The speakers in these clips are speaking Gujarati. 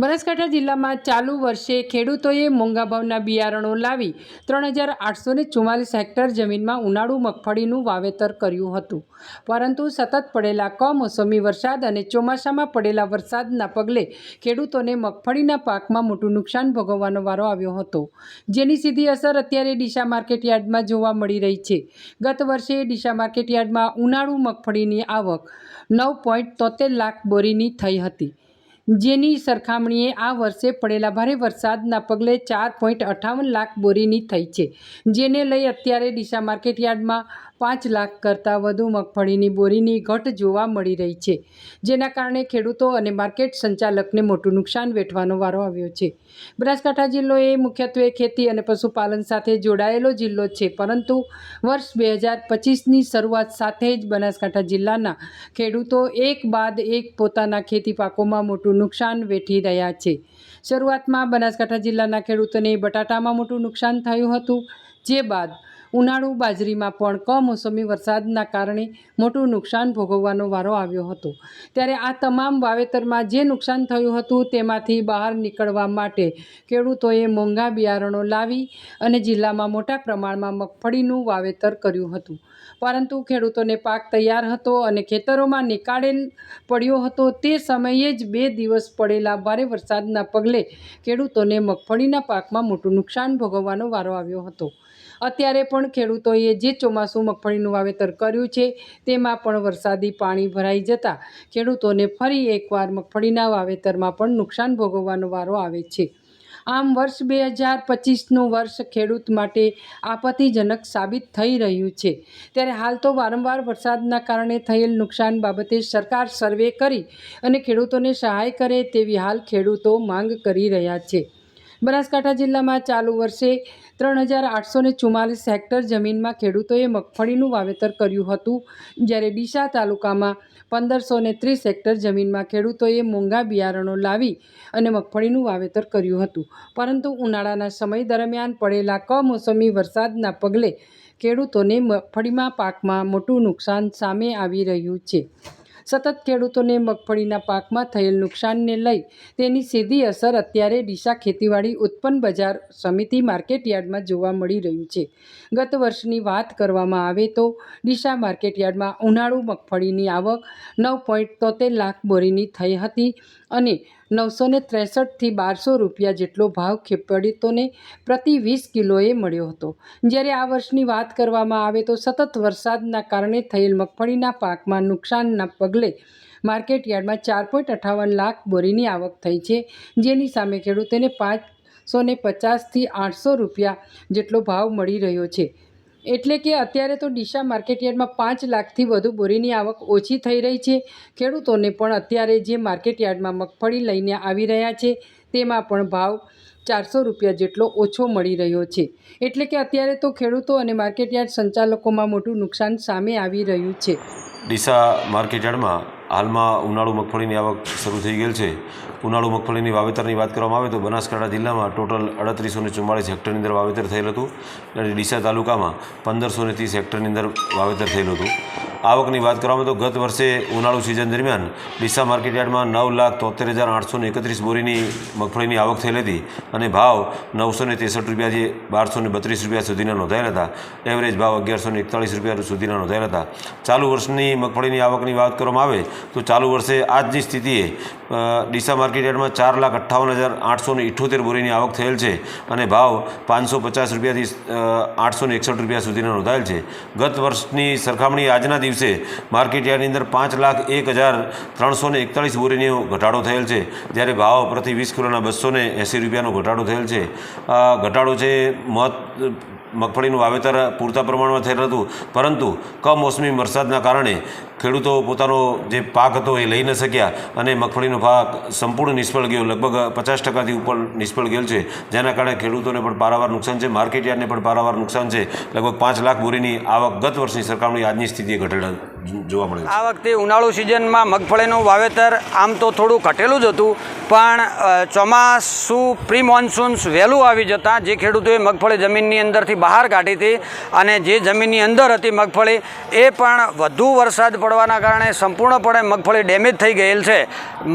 બનાસકાંઠા જિલ્લામાં ચાલુ વર્ષે ખેડૂતોએ મોંઘા ભાવના બિયારણો લાવી 3844 હેક્ટર જમીનમાં ઉનાળુ મગફળીનું વાવેતર કર્યું હતું, પરંતુ સતત પડેલા કમોસમી વરસાદ અને ચોમાસામાં પડેલા વરસાદના પગલે ખેડૂતોને મગફળીના પાકમાં મોટું નુકસાન ભોગવવાનો વારો આવ્યો હતો, જેની સીધી અસર અત્યારે ડીસા માર્કેટયાર્ડમાં જોવા મળી રહી છે। ગત વર્ષે ડીસા માર્કેટયાર્ડમાં ઉનાળુ મગફળીની આવક 9.73 લાખ બોરીની થઈ હતી, જેની સરખામણીએ આ વર્ષે પડેલા ભારે વરસાદના પગલે 4.58 લાખ બોરીની થઈ છે, જેને લઈ અત્યારે ડીસા માર્કેટયાર્ડમાં 5 લાખ કરતાં વધુ મગફળીની બોરીની ઘટ જોવા મળી રહી છે, જેના કારણે ખેડૂતો અને માર્કેટ સંચાલકને મોટું નુકસાન વેઠવાનો વારો આવ્યો છે। બનાસકાંઠા જિલ્લો એ મુખ્યત્વે ખેતી અને પશુપાલન સાથે જોડાયેલો જિલ્લો છે, પરંતુ વર્ષ 2025ની શરૂઆત સાથે જ બનાસકાંઠા જિલ્લાના ખેડૂતો એક બાદ એક પોતાના ખેતી પાકોમાં મોટું નુકસાન વેઠી રહ્યા છે। શરૂઆતમાં બનાસકાંઠા જિલ્લાના ખેડૂતોને બટાટામાં મોટું નુકસાન થયું હતું, જે બાદ ઉનાળુ બાજરીમાં પણ કમોસમી વરસાદના કારણે મોટું નુકસાન ભોગવવાનો વારો આવ્યો હતો। ત્યારે આ તમામ વાવેતરમાં જે નુકસાન થયું હતું તેમાંથી બહાર નીકળવા માટે ખેડૂતોએ મોંઘા બિયારણો લાવી અને જિલ્લામાં મોટા પ્રમાણમાં મગફળીનું વાવેતર કર્યું હતું, પરંતુ ખેડૂતોને પાક તૈયાર હતો અને ખેતરોમાં નિકાળેલ પડ્યો હતો તે સમયે જ 2 દિવસ પડેલા ભારે વરસાદના પગલે ખેડૂતોને મગફળીના પાકમાં મોટું નુકસાન ભોગવવાનો વારો આવ્યો હતો। અત્યારે પણ ખેડૂતોએ જે ચોમાસું મગફળીનું વાવેતર કર્યું છે તેમાં પણ વરસાદી પાણી ભરાઈ જતાં ખેડૂતોને ફરી એકવાર મગફળીના વાવેતરમાં પણ નુકસાન ભોગવવાનો વારો આવે છે। આમ વર્ષ 2025નું વર્ષ ખેડૂત માટે આપત્તિજનક સાબિત થઈ રહ્યું છે। ત્યારે હાલ તો વારંવાર વરસાદના કારણે થયેલ નુકસાન બાબતે સરકાર સર્વે કરી અને ખેડૂતોને સહાય કરે તેવી હાલ ખેડૂતો માંગ કરી રહ્યા છે। બનાસકાંઠા જિલ્લામાં ચાલુ વર્ષે 3844 હેક્ટર જમીનમાં ખેડૂતોએ મગફળીનું વાવેતર કર્યું હતું, જ્યારે ડીસા તાલુકામાં 1530 હેક્ટર જમીનમાં ખેડૂતોએ મોંઘા બિયારણો લાવી અને મગફળીનું વાવેતર કર્યું હતું, પરંતુ ઉનાળાના સમય દરમિયાન પડેલા કમોસમી વરસાદના પગલે ખેડૂતોને મગફળીના પાકમાં મોટું નુકસાન સામે આવી રહ્યું છે। સતત ખેડૂતોને મગફળીના પાકમાં થયેલ નુકસાનને લઈ તેની સીધી અસર અત્યારે ડીસા ખેતીવાડી ઉત્પન્ન બજાર સમિતિ માર્કેટયાર્ડમાં જોવા મળી રહ્યું છે। ગત વર્ષની વાત કરવામાં આવે તો ડીસા માર્કેટયાર્ડમાં ઉનાળુ મગફળીની આવક 9.73 લાખ બોરીની થઈ હતી અને 963 થી 1200 રૂપિયા જેટલો ભાવ ખેડૂતોને પ્રતિ 20 કિલોએ મળ્યો હતો, જ્યારે આ વર્ષની વાત કરવામાં આવે તો સતત વરસાદના કારણે થયેલ મગફળીના પાકમાં નુકસાનના પગલે માર્કેટયાર્ડમાં 4.58 લાખ બોરીની આવક થઈ છે, જેની સામે ખેડૂતોને 550 થી 800 રૂપિયા જેટલો ભાવ મળી રહ્યો છે। એટલે કે અત્યારે તો ડીસા માર્કેટયાર્ડમાં 5 લાખથી વધુ બોરીની આવક ઓછી થઈ રહી છે। ખેડૂતોને પણ અત્યારે જે માર્કેટયાર્ડમાં મગફળી લઈને આવી રહ્યા છે તેમાં પણ ભાવ 400 રૂપિયા જેટલો ઓછો મળી રહ્યો છે। એટલે કે અત્યારે તો ખેડૂતો અને માર્કેટયાર્ડ સંચાલકોમાં મોટું નુકસાન સામે આવી રહ્યું છે। ડીસા માર્કેટયાર્ડમાં હાલમાં ઉનાળુ મગફળીની આવક શરૂ થઈ ગયેલ છે। ઉનાળુ મગફળીની વાવેતરની વાત કરવામાં આવે તો બનાસકાંઠા જિલ્લામાં ટોટલ 3844 હેક્ટરની અંદર વાવેતર થયેલ હતું અને ડીસા તાલુકામાં 1530 હેક્ટરની અંદર વાવેતર થયેલું હતું। આવકની વાત કરવામાં તો ગત વર્ષે ઉનાળુ સિઝન દરમિયાન ડીસા માર્કેટયાર્ડમાં 9,73,831 બોરીની મગફળીની આવક થયેલી હતી અને ભાવ 963 રૂપિયાથી 1232 રૂપિયા સુધીના નોંધાયેલા હતા। એવરેજ ભાવ 1141 રૂપિયા સુધીના નોંધાયેલા હતા। ચાલુ વર્ષની મગફળીની આવકની વાત કરવામાં આવે તો ચાલુ વર્ષે આજની સ્થિતિએ ડીસા માર્કેટયાર્ડમાં 4,58,878 બોરીની આવક થયેલ છે અને ભાવ 550 રૂપિયાથી 861 રૂપિયા સુધીના નોંધાયેલ છે। ગત વર્ષની સરખામણી આજના દિવસે માર્કેટયાર્ડની અંદર 5,01,341 બોરીનો ઘટાડો થયેલ છે, જ્યારે ભાવ પ્રતિ 20 કિલોના 280 રૂપિયાનો ઘટાડો થયેલ છે। ઘટાડો છે મગફળીનું વાવેતર પૂરતા પ્રમાણમાં થયેલ હતું, પરંતુ કમોસમી વરસાદના કારણે ખેડૂતો પોતાનો જે પાક હતો એ લઈ ન શક્યા અને મગફળીનો પાક સંપૂર્ણ નિષ્ફળ ગયો, લગભગ 50% ઉપર નિષ્ફળ ગયેલ છે, જેના કારણે ખેડૂતોને પણ પારાવાર નુકસાન છે, માર્કેટયાર્ડને પણ પારાવાર નુકસાન છે। લગભગ 5 લાખ બોરીની આવક ગત વર્ષની સરખામણી આજની સ્થિતિએ ઘટેલા જોવા મળે છે। આ વખતે ઉનાળુ સિઝનમાં મગફળીનું વાવેતર આમ તો થોડું ઘટેલું જ હતું, પણ ચોમાસું પ્રી મોન્સૂન્સ વહેલું આવી જતાં જે ખેડૂતોએ મગફળી જમીનની અંદરથી બહાર કાઢી હતી અને જે જમીનની અંદર હતી મગફળી એ પણ વધુ વરસાદ પડવાના કારણે સંપૂર્ણપણે મગફળી ડેમેજ થઈ ગયેલ છે.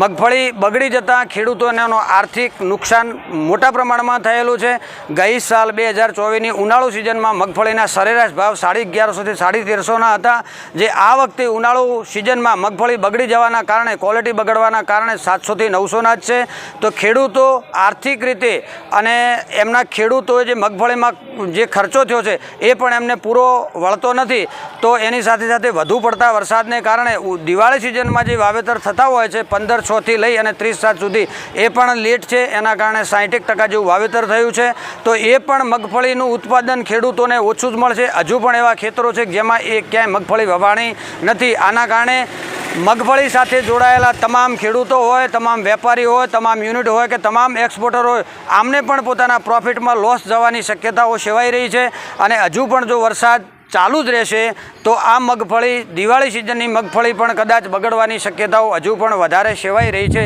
મગફળી બગડી જતાં ખેડૂતોને આર્થિક નુકસાન મોટા પ્રમાણમાં થયેલું છે. ગઈ સાલ 2024ની ઉનાળુ સિઝનમાં મગફળીના સરેરાશ ભાવ 1150થી 1350ના હતા, જે આ વખતે ઉનાળુ સિઝનમાં મગફળી બગડી જવાના કારણે, ક્વોલિટી બગડવાના કારણે 700થી 900ના જ છે. તો ખેડૂતો આર્થિક રીતે અને એમના ખેડૂતોએ જે મગફળીમાં જે ખર્ચો થયો છે એ પણ એમને પૂરો વળતો નથી. તો એની સાથે સાથે વધુ પડતા વરસાદને કારણે દિવાળી સિઝનમાં જે વાવેતર થતા હોય છે 15/6થી લઈ અને 30/7 સુધી એ પણ લેટ છે. એના કારણે 60% જેવું વાવેતર થયું છે. તો એ પણ મગફળીનું ઉત્પાદન ખેડૂતોને ઓછું જ મળશે. હજુ પણ એવા ખેતરો છે જેમાં એ ક્યાંય મગફળી વવાણી નથી. આના કારણે મગફળી સાથે જોડાયેલા તમામ ખેડૂતો હોય, તમામ વેપારી હોય, તમામ યુનિટ હોય કે તમામ એક્સપોર્ટર હોય, આમને પણ પોતાના પ્રોફિટમાં લોસ જવાની શક્યતાઓ સેવાઈ રહી છે. અને હજુ પણ જો વરસાદ ચાલુ જ રહેશે તો આ મગફળી, દિવાળી સિઝનની મગફળી પણ કદાચ બગડવાની શક્યતાઓ હજુ પણ વધારે સેવાઈ રહી છે.